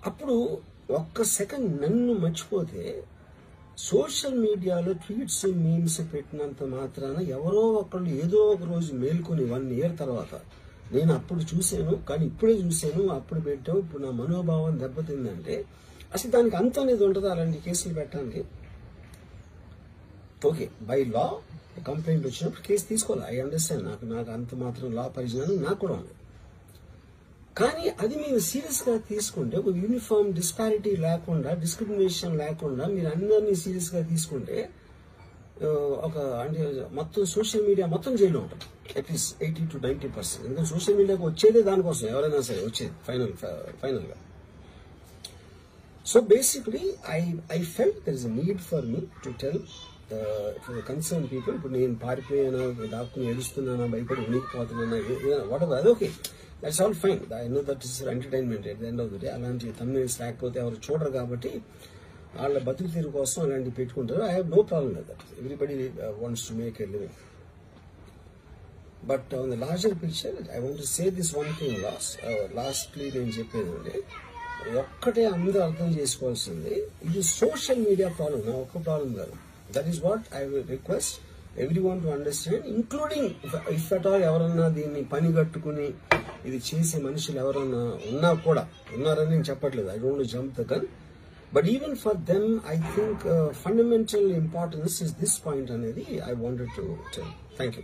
అప్పుడు ఒక్క సెకండ్ నన్ను మర్చిపోతే సోషల్ మీడియాలో ట్వీట్స్ మీమ్స్ పెట్టినంత మాత్రాన ఎవరో ఒకళ్ళు ఏదో ఒక రోజు మేల్కొని 1 year తర్వాత నేను అప్పుడు చూశాను కానీ ఇప్పుడే చూశాను అప్పుడు పెట్టావు ఇప్పుడు నా మనోభావం దెబ్బతిందంటే అసలు దానికి అంత అనేది ఉంటుందా అలాంటి కేసులు పెట్టడానికి? ఓకే, బై లా కంప్లైంట్ వచ్చినప్పుడు కేసు తీసుకోవాలి. ఐ అండర్స్టాండ్, నాకు అంత మాత్రం లా పరిజ్ఞానం నాకు కూడా ఉంది. కానీ అది మీరు సీరియస్ గా తీసుకుంటే ఒక యూనిఫామ్ డిస్పారిటీ లేకుండా డిస్క్రిమినేషన్ లేకుండా మీరు అందరినీ సీరియస్ గా తీసుకుంటే ఒక అంటే మొత్తం సోషల్ మీడియా మొత్తం జైల్లో ఉంటుంది అట్లీస్ట్ 80 to 90%. ఎందుకంటే సోషల్ మీడియాకి వచ్చేదే దానికోసం, ఎవరైనా సరే వచ్చేది ఫైనల్ గా. So basically I felt there is a need for me to tell concern people. ఇప్పుడు నేను పారిపోయాను, డాక్టర్ని ఏడుస్తున్నానా, భయపడి ఉనికిపోతున్నానా, వాట్ ఎవర్, అది okay, that's all fine. I know that is entertainment at the end of the day. అలాంటి thumbnails లేకపోతే ఎవరు చూడరు కాబట్టి వాళ్ళ బతుకు తీరు కోసం అలాంటివి పెట్టుకుంటారు. I have no problem with that. Everybody wants to make a living. But on the larger picture I want to say this one thing lastly నేను చెప్పేది ఒక్కటే అందరూ అర్థం చేసుకోవాల్సింది, ఇది సోషల్ మీడియా ప్రాబ్లం, నా ఒక్క ప్రాబ్లం కాదు. That is what I will request everyone to understand, including if at all ఎవరన్నా దీన్ని పని కట్టుకుని ఇది చేసే మనుషులు ఎవరన్నా ఉన్నా కూడా, ఉన్నారని నేను చెప్పట్లేదు, I don't jump the gun, but even for them I think fundamental importance is this point అనేది I wanted to tell. Thank you.